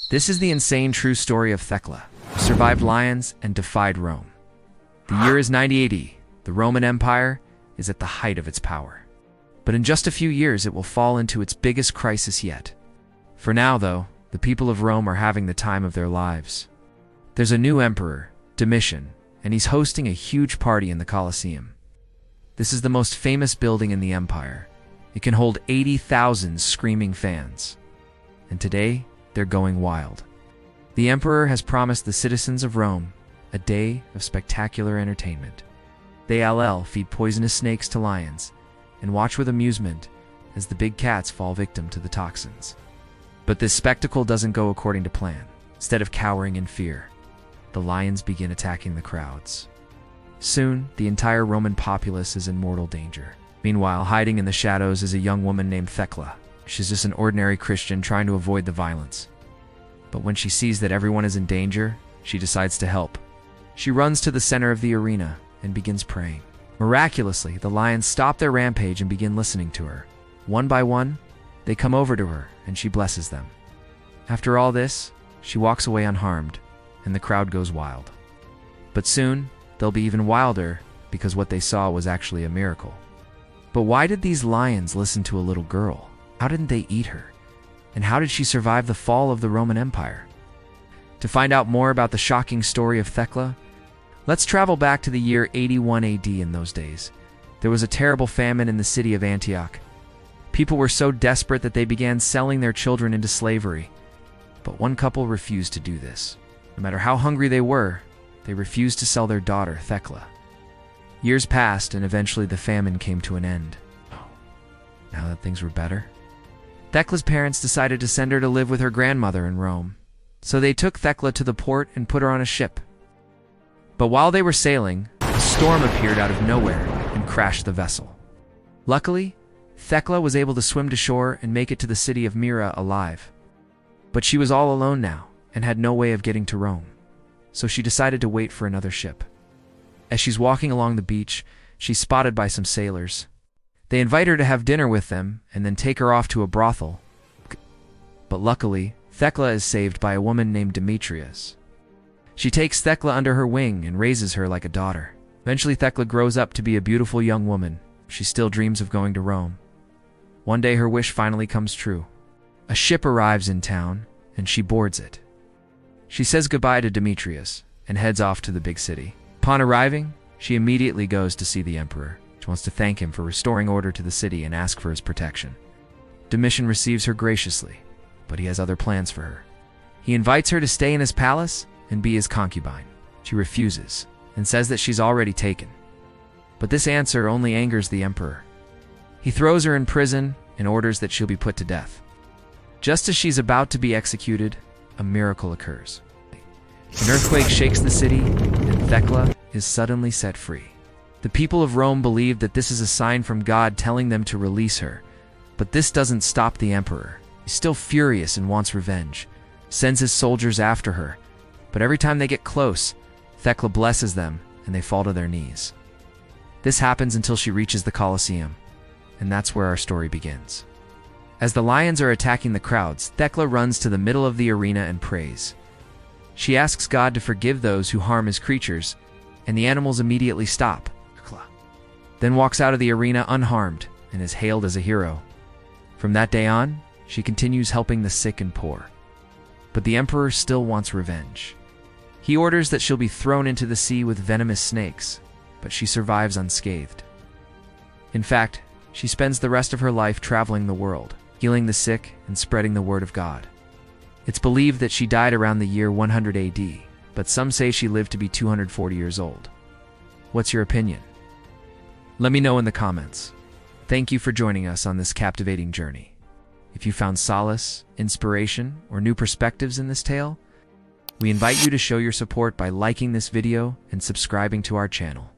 This is the insane true story of Thecla, who survived lions and defied Rome. The year is 90 AD. The Roman Empire is at the height of its power. But in just a few years, it will fall into its biggest crisis yet. For now, though, the people of Rome are having the time of their lives. There's a new emperor, Domitian, and he's hosting a huge party in the Colosseum. This is the most famous building in the empire. It can hold 80,000 screaming fans. And today, they're going wild. The emperor has promised the citizens of Rome a day of spectacular entertainment. They'll feed poisonous snakes to lions and watch with amusement as the big cats fall victim to the toxins. But this spectacle doesn't go according to plan. Instead of cowering in fear, the lions begin attacking the crowds. Soon, the entire Roman populace is in mortal danger. Meanwhile, hiding in the shadows is a young woman named Thecla. She's just an ordinary Christian trying to avoid the violence. But when she sees that everyone is in danger, she decides to help. She runs to the center of the arena and begins praying. Miraculously, the lions stop their rampage and begin listening to her. One by one, they come over to her and she blesses them. After all this, she walks away unharmed, and the crowd goes wild. But soon, they'll be even wilder because what they saw was actually a miracle. But why did these lions listen to a little girl? How didn't they eat her? And how did she survive the fall of the Roman Empire? To find out more about the shocking story of Thecla, let's travel back to the year 81 AD. In those days, there was a terrible famine in the city of Antioch. People were so desperate that they began selling their children into slavery. But one couple refused to do this. No matter how hungry they were, they refused to sell their daughter, Thecla. Years passed, and eventually the famine came to an end. Now that things were better, Thecla's parents decided to send her to live with her grandmother in Rome. So they took Thecla to the port and put her on a ship. But while they were sailing, a storm appeared out of nowhere and crashed the vessel. Luckily, Thecla was able to swim to shore and make it to the city of Myra alive. But she was all alone now and had no way of getting to Rome. So she decided to wait for another ship. As she's walking along the beach, she's spotted by some sailors. They invite her to have dinner with them and then take her off to a brothel. But luckily, Thecla is saved by a woman named Demetrius. She takes Thecla under her wing and raises her like a daughter. Eventually, Thecla grows up to be a beautiful young woman. She still dreams of going to Rome. One day, her wish finally comes true. A ship arrives in town, and she boards it. She says goodbye to Demetrius and heads off to the big city. Upon arriving, she immediately goes to see the emperor. She wants to thank him for restoring order to the city and ask for his protection. Domitian receives her graciously, but he has other plans for her. He invites her to stay in his palace and be his concubine. She refuses and says that she's already taken. But this answer only angers the emperor. He throws her in prison and orders that she'll be put to death. Just as she's about to be executed, a miracle occurs. An earthquake shakes the city, and Thecla is suddenly set free. The people of Rome believe that this is a sign from God telling them to release her. But this doesn't stop the emperor. He's still furious and wants revenge, sends his soldiers after her. But every time they get close, Thecla blesses them and they fall to their knees. This happens until she reaches the Colosseum, and that's where our story begins. As the lions are attacking the crowds, Thecla runs to the middle of the arena and prays. She asks God to forgive those who harm his creatures, and the animals immediately stop. Then walks out of the arena unharmed and is hailed as a hero. From that day on, she continues helping the sick and poor. But the emperor still wants revenge. He orders that she'll be thrown into the sea with venomous snakes, but she survives unscathed. In fact, she spends the rest of her life traveling the world, healing the sick and spreading the word of God. It's believed that she died around the year 100 AD, but some say she lived to be 240 years old. What's your opinion? Let me know in the comments. Thank you for joining us on this captivating journey. If you found solace, inspiration, or new perspectives in this tale, we invite you to show your support by liking this video and subscribing to our channel.